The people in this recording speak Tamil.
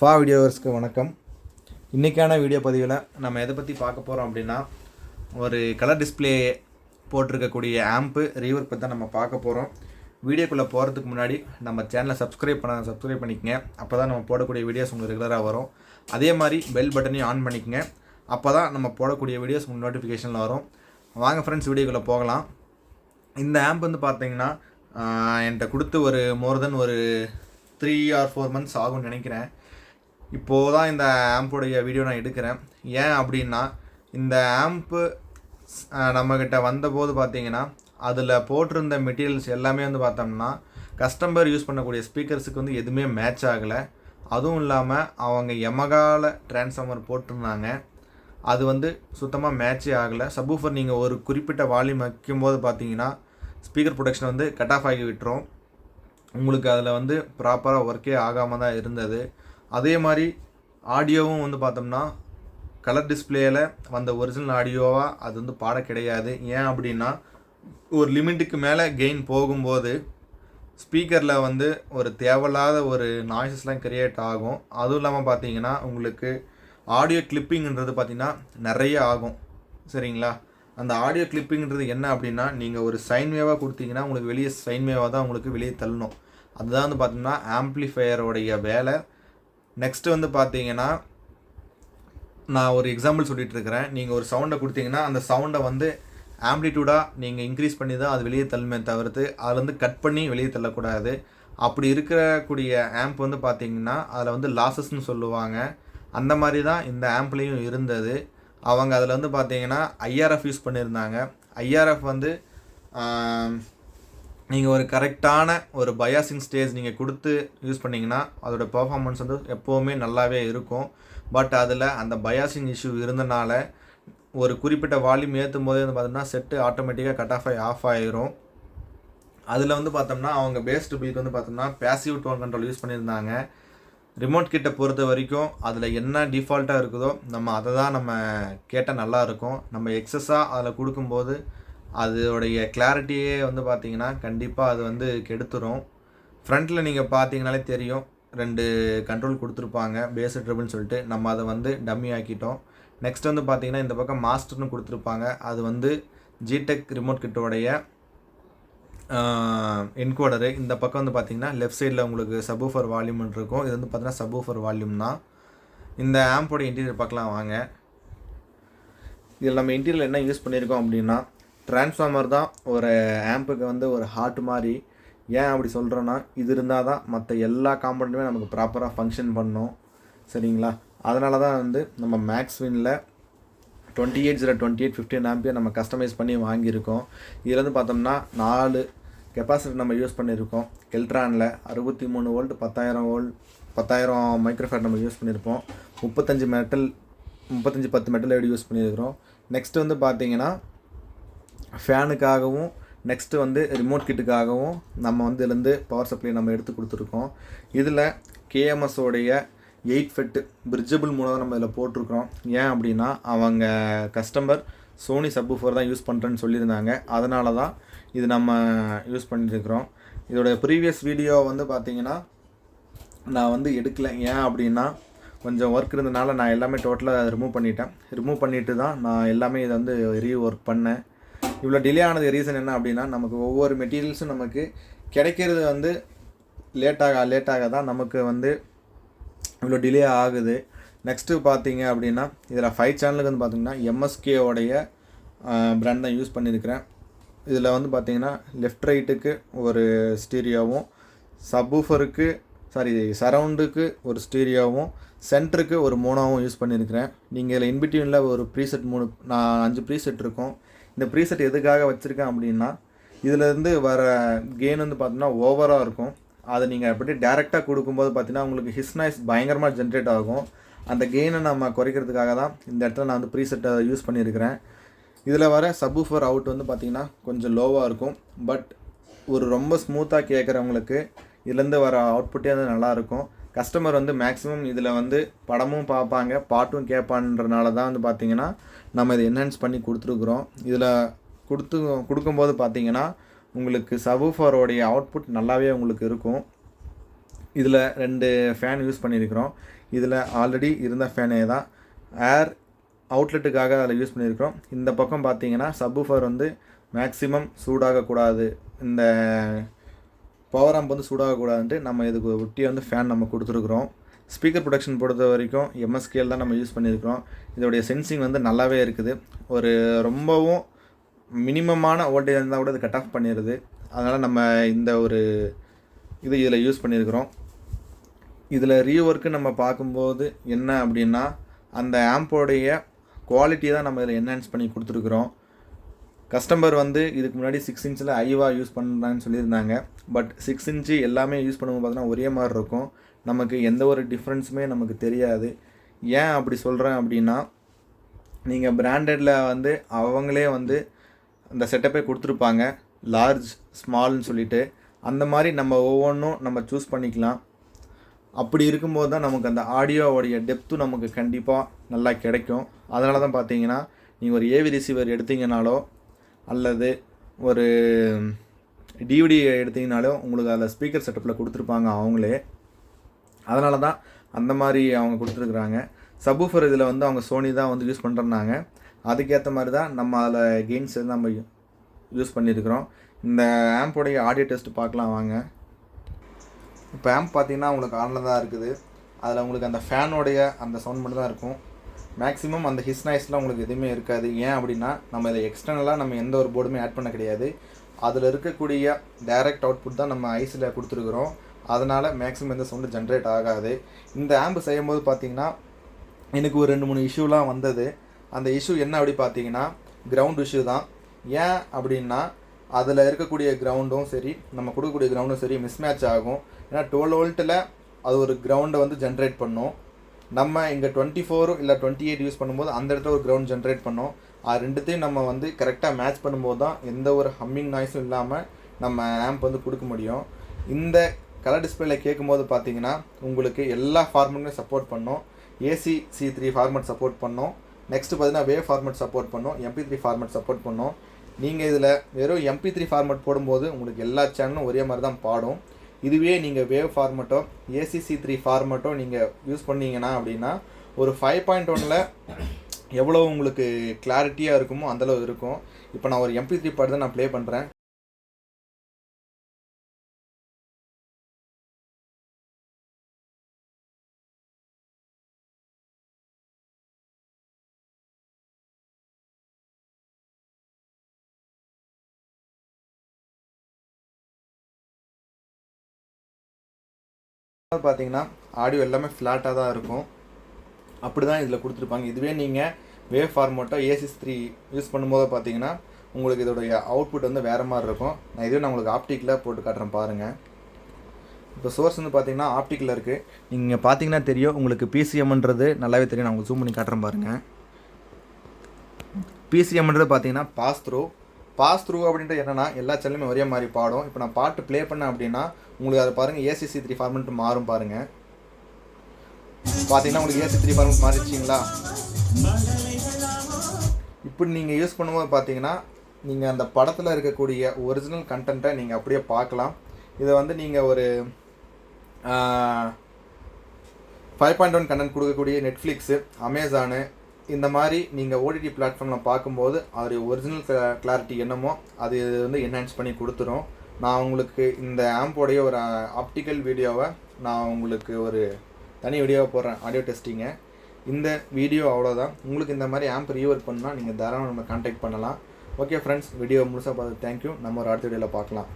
வீடியோவர்ஸ்க்கு வணக்கம். இன்றைக்கான வீடியோ பதிவில் நம்ம எதை பற்றி பார்க்க போகிறோம் அப்படின்னா, ஒரு கலர் டிஸ்பிளே போட்டிருக்கக்கூடிய ஆம்ப்பு ரீவர்க் பற்றி தான் நம்ம பார்க்க போகிறோம். வீடியோக்குள்ளே போகிறதுக்கு முன்னாடி நம்ம சேனலை சப்ஸ்கிரைப் பண்ணிக்கங்க. அப்போ தான் நம்ம போடக்கூடிய வீடியோஸ் உங்களுக்கு ரெகுலராக வரும். அதே மாதிரி பெல் பட்டனையும் ஆன் பண்ணிக்கங்க. அப்போ தான் நம்ம போடக்கூடிய வீடியோஸ் உங்களுக்கு நோட்டிஃபிகேஷனில் வரும். வாங்க ஃப்ரெண்ட்ஸ், வீடியோக்குள்ளே போகலாம். இந்த ஆம்ப் வந்து பார்த்தீங்கன்னா என்கிட்ட கொடுத்து ஒரு மோர் தென் ஒரு 3 or 4 months ஆகும்னு நினைக்கிறேன். இப்போது தான் இந்த ஆம்போடைய வீடியோ நான் எடுக்கிறேன். ஏன் அப்படின்னா, இந்த ஆம்ப்பு நம்மக்கிட்ட வந்தபோது பார்த்தீங்கன்னா அதில் போட்டிருந்த மெட்டீரியல்ஸ் எல்லாமே வந்து பார்த்தோம்னா கஸ்டமர் யூஸ் பண்ணக்கூடிய ஸ்பீக்கர்ஸுக்கு வந்து எதுவுமே மேட்ச் ஆகலை. அதுவும் இல்லாமல் அவங்க யமகாவில் ட்ரான்ஸ்ஃபார்மர் போட்டிருந்தாங்க, அது வந்து சுத்தமாக மேட்சே ஆகலை. சப்வூஃபர் நீங்கள் ஒரு குறிப்பிட்ட வால்யூம் வைக்கும்போது பார்த்தீங்கன்னா ஸ்பீக்கர் ப்ரொடக்ஷன் வந்து கட் ஆஃப் ஆகி விட்டுரும். உங்களுக்கு அதில் வந்து ப்ராப்பராக ஒர்க்கே ஆகாமல் தான் இருந்தது. அதே மாதிரி ஆடியோவும் வந்து பார்த்தோம்னா கலர் டிஸ்பிளேயில் வந்த ஒரிஜினல் ஆடியோவாக அது வந்து பாட கிடையாது. ஏன் அப்படின்னா, ஒரு லிமிட்டுக்கு மேலே கெயின் போகும்போது ஸ்பீக்கரில் வந்து ஒரு தேவையில்லாத ஒரு நாய்ஸஸ்லாம் கிரியேட் ஆகும். அதுவும் இல்லாமல் பார்த்தீங்கன்னா உங்களுக்கு ஆடியோ கிளிப்பிங்கிறது பார்த்திங்கன்னா நிறைய ஆகும். சரிங்களா? அந்த ஆடியோ கிளிப்பிங்கிறது என்ன அப்படின்னா, நீங்கள் ஒரு சைன் வேவாக கொடுத்தீங்கன்னா உங்களுக்கு வெளியே சைன் வேவாக தான் உங்களுக்கு வெளியே தள்ளணும். அதுதான் வந்து பார்த்தீங்கன்னா ஆம்ப்ளிஃபையரோடைய வேலை. நெக்ஸ்ட்டு வந்து பார்த்தீங்கன்னா, நான் ஒரு எக்ஸாம்பிள் சொல்லிகிட்டு இருக்கிறேன். நீங்கள் ஒரு சவுண்டை கொடுத்தீங்கன்னா அந்த சவுண்டை வந்து ஆம்ப்ளிடியூடாக நீங்கள் இன்க்ரீஸ் பண்ணி தான் அது வெளியே தள்ளுமே தவிர்த்து அதில் வந்து கட் பண்ணி வெளியே தள்ளக்கூடாது. அப்படி இருக்கக்கூடிய ஆம்ப் வந்து பார்த்தீங்கன்னா அதில் வந்து லாஸஸ்ன்னு சொல்லுவாங்க. அந்த மாதிரி தான் இந்த ஆம்ப்லேயும் இருந்தது. அவங்க அதில் வந்து பார்த்தீங்கன்னா ஐஆர்எஃப் யூஸ் பண்ணியிருந்தாங்க. ஐஆர்எஃப் வந்து நீங்கள் ஒரு கரெக்டான ஒரு பயாசிங் ஸ்டேஜ் நீங்கள் கொடுத்து யூஸ் பண்ணிங்கன்னா அதோட பர்ஃபார்மன்ஸ் வந்து எப்போவுமே நல்லாவே இருக்கும். பட் அதில் அந்த பயாசிங் இஷ்யூ இருந்தனால ஒரு குறிப்பிட்ட வால்யூம் ஏற்றும் போதே வந்து பார்த்தோம்னா செட்டு ஆட்டோமேட்டிக்காக கட் ஆஃப் ஆகிரும். அதில் வந்து பார்த்தோம்னா அவங்க பேஸ்டு பில்க்கு வந்து பார்த்தோம்னா பேசிவ் டோன் கண்ட்ரோல் யூஸ் பண்ணியிருந்தாங்க. ரிமோட் கிட்ட பொறுத்த வரைக்கும் அதில் என்ன டிஃபால்ட்டாக இருக்குதோ நம்ம அதை தான் நம்ம கேட்டால் நல்லாயிருக்கும். நம்ம எக்ஸஸாக அதில் கொடுக்கும்போது அதோடைய கிளாரிட்டியே வந்து பார்த்திங்கன்னா கண்டிப்பாக அது வந்து கெடுத்துரும். ஃப்ரண்ட்டில் நீங்கள் பார்த்தீங்கனாலே தெரியும், 2 கண்ட்ரோல் கொடுத்துருப்பாங்க, பேஸ் ட்ரிபிள்னு சொல்லிட்டு. நம்ம அதை வந்து டம்மி ஆக்கிட்டோம். நெக்ஸ்ட் வந்து பார்த்திங்கன்னா இந்த பக்கம் மாஸ்டர்னு கொடுத்துருப்பாங்க. அது வந்து ஜிடெக் ரிமோட் கிட்டோடைய என்கோடரு. இந்த பக்கம் வந்து பார்த்திங்கன்னா லெஃப்ட் சைடில் உங்களுக்கு சப்வூஃபர் வால்யூம்னு இருக்கும். இது வந்து பார்த்திங்கன்னா சப்வூஃபர் வால்யூம் தான். இந்த ஆம்போட இன்டீரியர் பார்க்கலாம் வாங்க. இதில் நம்ம இன்டீரியர் என்ன யூஸ் பண்ணியிருக்கோம் அப்படின்னா, ட்ரான்ஸ்ஃபார்மர் தான் ஒரு ஆம்புக்கு வந்து ஒரு ஹார்ட் மாதிரி. ஏன் அப்படி சொல்கிறோன்னா, இது இருந்தால் தான் மற்ற எல்லா காம்பனண்ட்டுமே நமக்கு ப்ராப்பராக ஃபங்க்ஷன் பண்ணும். சரிங்களா? அதனால தான் வந்து நம்ம மேக்ஸ்வினில் 28/28 ஆம்பியர் நம்ம கஸ்டமைஸ் பண்ணி வாங்கியிருக்கோம். இதில் வந்து பார்த்தோம்னா 4 கெப்பாசிட்டி நம்ம யூஸ் பண்ணியிருக்கோம். கெல்ட்ரானில் 63 வோல்ட் 10,000 மைக்ரோஃபேட் நம்ம யூஸ் பண்ணியிருப்போம். 35 10 மெட்டல் லைட் யூஸ் பண்ணியிருக்கிறோம். நெக்ஸ்ட் வந்து பார்த்தீங்கன்னா ஃபேனுக்காகவும் நெக்ஸ்ட்டு வந்து ரிமோட் கிட்டுக்காகவும் நம்ம வந்து இதுலேருந்து பவர் சப்ளை நம்ம எடுத்து கொடுத்துருக்கோம். இதில் கேஎம்எஸோடைய 8 ஃபெட்டு பிரிட்ஜபிள் மூலம் நம்ம இதில் போட்டிருக்கிறோம். ஏன் அப்படின்னா, அவங்க கஸ்டமர் சோனி சப்வூஃபர் தான் யூஸ் பண்ணுறேன்னு சொல்லியிருந்தாங்க. அதனால தான் இது நம்ம யூஸ் பண்ணியிருக்கிறோம். இதோடைய ப்ரீவியஸ் வீடியோ வந்து பார்த்திங்கன்னா நான் வந்து எடுக்கலை. ஏன் அப்படின்னா, கொஞ்சம் ஒர்க் இருந்ததுனால நான் எல்லாமே டோட்டலாக ரிமூவ் பண்ணிவிட்டு தான் நான் எல்லாமே இதை வந்து ஒர்க் பண்ணேன். இவ்வளோ டிலே ஆனது ரீசன் என்ன அப்படின்னா, நமக்கு ஒவ்வொரு மெட்டீரியல்ஸும் நமக்கு கிடைக்கிறது வந்து லேட்டாக தான் நமக்கு வந்து இவ்வளோ டிலே ஆகுது. நெக்ஸ்ட்டு பார்த்தீங்க அப்படின்னா, இதில் 5 சேனலுக்கு வந்து பார்த்திங்கன்னா எம்எஸ்கேவோடைய பிராண்ட் தான் யூஸ் பண்ணியிருக்கிறேன். இதில் வந்து பார்த்திங்கன்னா லெஃப்ட் ரைட்டுக்கு ஒரு ஸ்டீரியோவும், சரவுண்டுக்கு ஒரு ஸ்டீரியோவும், சென்டருக்கு ஒரு மோனோவும் யூஸ் பண்ணியிருக்கிறேன். நீங்கள் இதில் இன்பிட்வீனில் ஒரு ப்ரீசெட் 5 ப்ரீசெட் இருக்கும். இந்த ப்ரீசெட் எதுக்காக வச்சுருக்கேன் அப்படின்னா, இதிலேருந்து வர கெயின் வந்து பார்த்தீங்கன்னா ஓவராக இருக்கும். அதை நீங்கள் எப்படி டேரெக்டாக கொடுக்கும்போது பார்த்தீங்கன்னா உங்களுக்கு ஹிஸ் நாய்ஸ் பயங்கரமாக ஜென்ரேட் ஆகும். அந்த கெயினை நம்ம குறைக்கிறதுக்காக தான் இந்த இடத்துல நான் வந்து ப்ரீசெட்டை யூஸ் பண்ணியிருக்கிறேன். இதில் வர சப்வூஃபர் அவுட் வந்து பார்த்திங்கன்னா கொஞ்சம் லோவாக இருக்கும். பட் ஒரு ரொம்ப ஸ்மூத்தாக கேட்குறவங்களுக்கு இதுலேருந்து வர அவுட்புட்டே வந்து நல்லாயிருக்கும். கஸ்டமர் வந்து மேக்ஸிமம் இதில் வந்து படமும் பார்ப்பாங்க, பாட்டும் கேட்பான்றனால தான் வந்து பார்த்திங்கன்னா நம்ம இதை என்ஹான்ஸ் பண்ணி கொடுத்துருக்குறோம். இதில் கொடுக்கும்போது பார்த்திங்கன்னா உங்களுக்கு சப்வூஃபரோடைய அவுட்புட் நல்லாவே உங்களுக்கு இருக்கும். இதில் 2 ஃபேன் யூஸ் பண்ணியிருக்கிறோம். இதில் ஆல்ரெடி இருந்த ஃபேனே தான் ஏர் அவுட்லெட்டுக்காக அதில் யூஸ் பண்ணியிருக்கிறோம். இந்த பக்கம் பார்த்தீங்கன்னா சப்வூஃபர் வந்து மேக்ஸிமம் சூடாகக்கூடாது, இந்த பவர் ஆம்ப் வந்து சூடாகக்கூடாதுன்ட்டு நம்ம இதுக்கு ஒட்டி வந்து ஃபேன் நம்ம கொடுத்துருக்குறோம். ஸ்பீக்கர் ப்ரொடக்ஷன் பொறுத்த வரைக்கும் எம்எஸ்கேல் தான் நம்ம யூஸ் பண்ணியிருக்கிறோம். இதோடைய சென்சிங் வந்து நல்லாவே இருக்குது. ஒரு ரொம்பவும் மினிமமான வோல்டேஜ் இருந்தால் கூட இது கட் ஆஃப் பண்ணிடுது. அதனால் நம்ம இந்த ஒரு இது இதில் யூஸ் பண்ணியிருக்கிறோம். இதில் ரீவொர்க்கு நம்ம பார்க்கும்போது என்ன அப்படின்னா, அந்த ஆம்போடைய குவாலிட்டியை தான் நம்ம இதில் என்ஹான்ஸ் பண்ணி கொடுத்துருக்குறோம். கஸ்டமர் வந்து இதுக்கு முன்னாடி 6 இன்ச்சில் ஐவா யூஸ் பண்ணுறான்னு சொல்லியிருந்தாங்க. பட் 6 இன்ச்சு எல்லாமே யூஸ் பண்ணும்போது பார்த்தீங்கன்னா ஒரே மாதிரி இருக்கும். நமக்கு எந்த ஒரு டிஃப்ரென்ஸுமே நமக்கு தெரியாது. ஏன் அப்படி சொல்கிறேன் அப்படின்னா, நீங்கள் பிராண்டடில் வந்து அவங்களே வந்து அந்த செட்டப்பே கொடுத்துருப்பாங்க, லார்ஜ் ஸ்மால்னு சொல்லிவிட்டு. அந்த மாதிரி நம்ம ஒவ்வொன்றும் நம்ம சூஸ் பண்ணிக்கலாம். அப்படி இருக்கும்போது தான் நமக்கு அந்த ஆடியோவோடைய டெப்த்தும் நமக்கு கண்டிப்பாக நல்லா கிடைக்கும். அதனால தான் பார்த்தீங்கன்னா, நீங்கள் ஒரு ஏவி ரிசீவர் எடுத்தீங்கனாலோ அல்லது ஒரு டிவிடி எடுத்தீங்கனாலோ உங்களுக்கு அதில் ஸ்பீக்கர் செட்டப்பில் கொடுத்துருப்பாங்க அவங்களே. அதனால தான் அந்த மாதிரி அவங்க கொடுத்துருக்குறாங்க. சப்வூஃபர் இதில் வந்து அவங்க சோனி தான் வந்து யூஸ் பண்ணுறனாங்க. அதுக்கேற்ற மாதிரி தான் நம்ம அதில் கெயின்ஸ் வந்து நம்ம யூஸ் பண்ணியிருக்கிறோம். இந்த ஆம்போடைய ஆடியோ டெஸ்ட் பார்க்கலாம் வாங்க. இப்போ ஆம்ப் பார்த்தீங்கன்னா உங்களுக்கு ஆனில் தான் இருக்குது. அதில் உங்களுக்கு அந்த ஃபேனோடைய அந்த சவுண்ட் மட்டும் தான் இருக்கும். மேக்ஸிமம் அந்த ஹிஸ் நாய்ஸ்லாம் உங்களுக்கு எதுவுமே இருக்காது. ஏன் அப்படின்னா, நம்ம இதை எக்ஸ்டர்னலாக நம்ம எந்த ஒரு போர்டுமே ஆட் பண்ண கிடையாது. அதில் இருக்கக்கூடிய டைரக்ட் அவுட்புட் தான் நம்ம ஐஸில் கொடுத்துருக்குறோம். அதனால் மேக்ஸிமம் எந்த சவுண்டு ஜென்ரேட் ஆகாது. இந்த ஆம்பு செய்யும்போது பார்த்திங்கன்னா எனக்கு ஒரு 2-3 இஷ்யூலாம் வந்தது. அந்த இஷ்யூ என்ன அப்படி பார்த்தீங்கன்னா, கிரவுண்ட் இஷ்யூ தான். ஏன் அப்படின்னா, அதில் இருக்கக்கூடிய கிரவுண்டும் சரி, நம்ம கொடுக்கக்கூடிய கிரவுண்டும் சரி மிஸ்மேட்ச் ஆகும். ஏன்னா 12 வோல்ட்டில் அது ஒரு கிரவுண்டை வந்து ஜென்ரேட் பண்ணும். நம்ம இங்கே 24 இல்லை 28 யூஸ் பண்ணும்போது அந்த இடத்துல ஒரு கிரவுண்ட் ஜென்ரேட் பண்ணோம். அது ரெண்டுத்தையும் நம்ம வந்து கரெக்டாக மேட்ச் பண்ணும்போது தான் எந்த ஒரு ஹம்மிங் நாய்ஸும் இல்லாமல் நம்ம ஆம்ப் வந்து கொடுக்க முடியும். இந்த கலர் டிஸ்பிளேல கேட்கும்போது பார்த்தீங்கன்னா உங்களுக்கு எல்லா ஃபார்மெட்டுமே சப்போர்ட் பண்ணோம். AC/C3 ஃபார்மெட் சப்போர்ட் பண்ணோம். நெக்ஸ்ட்டு பார்த்தீங்கன்னா வேவ் ஃபார்மெட் சப்போர்ட் பண்ணோம். MP3 ஃபார்மெட் சப்போர்ட் பண்ணோம். நீங்கள் இதில் வெறும் MP3 ஃபார்மெட் போடும்போது உங்களுக்கு எல்லா சேனலும் ஒரே மாதிரி தான் பாடும். இதுவே நீங்கள் வேவ் ஃபார்மெட்டோ AC/C3 ஃபார்மெட்டோ நீங்கள் யூஸ் பண்ணிங்கன்னா அப்படின்னா ஒரு 5.1ல் எவ்வளோ உங்களுக்கு கிளாரிட்டியாக இருக்குமோ அந்தளவு இருக்கும். இப்போ நான் ஒரு MP3 பாட்டு தான் நான் ப்ளே பண்ணுறேன். பார்த்தீங்கன்னா ஆடியோ எல்லாமே ஃப்ளாட்டாக தான் இருக்கும். அப்படி தான் இதில் கொடுத்துருப்பாங்க. இதுவே நீங்கள் வேவ் ஃபார்மேட்டோ AC/C3 யூஸ் பண்ணும்போது பார்த்தீங்கன்னா உங்களுக்கு இதோடைய அவுட்புட் வந்து வேறு மாதிரி இருக்கும். நான் இதுவே நான் உங்களுக்கு ஆப்டிக்கில் போட்டு காட்டுறேன் பாருங்கள். இப்போ சோர்ஸ் வந்து பார்த்தீங்கன்னா ஆப்டிக்கில் இருக்குது. நீங்கள் பார்த்தீங்கன்னா தெரியும், உங்களுக்கு PCMன்றது நல்லாவே தெரியும். நான் உங்களுக்கு ஜூம் பண்ணி காட்டுறேன் பாருங்கள். PCMன்றது பார்த்தீங்கன்னா பாஸ் த்ரூ அப்படின்ட்டு என்னென்னா எல்லா சேனலுமே ஒரே மாதிரி பாடும். இப்போ நான் பாட்டு ப்ளே பண்ணேன் அப்படின்னா உங்களுக்கு அதை பாருங்கள் AC/C3 ஃபார்மெட் மாறும் பாருங்கள். பார்த்தீங்கன்னா உங்களுக்கு AC/C3 ஃபார்மெட் மாறிச்சிங்களா? இப்படி நீங்கள் யூஸ் பண்ணும்போது பார்த்தீங்கன்னா நீங்கள் அந்த படத்தில் இருக்கக்கூடிய ஒரிஜினல் கண்டென்ட்டை நீங்கள் அப்படியே பார்க்கலாம். இதை வந்து நீங்கள் ஒரு 5.1 கண்டென்ட் கொடுக்கக்கூடிய நெட்ஃப்ளிக்ஸு, அமேசானு இந்த மாதிரி நீங்கள் OTT பிளாட்ஃபார்மில் பார்க்கும்போது அதோடைய ஒரிஜினல் கிளாரிட்டி என்னமோ அது வந்து என்ஹான்ஸ் பண்ணி கொடுத்துரும். நான் உங்களுக்கு இந்த ஆம்போடைய ஒரு ஆப்டிக்கல் வீடியோவை நான் உங்களுக்கு ஒரு தனி வீடியோவை போடுறேன், ஆடியோ டெஸ்டிங்கை. இந்த வீடியோ அவ்வளோதான். உங்களுக்கு இந்த மாதிரி ஆம்ப் ரீவொர்க் பண்ணால் நீங்கள் தாராளமாக நம்ம கான்டாக்ட் பண்ணலாம். ஓகே ஃப்ரெண்ட்ஸ், வீடியோ முழுசாக பார்த்து தேங்க்யூ. நம்ம ஒரு அடுத்த வீடியோவில் பார்க்கலாம்.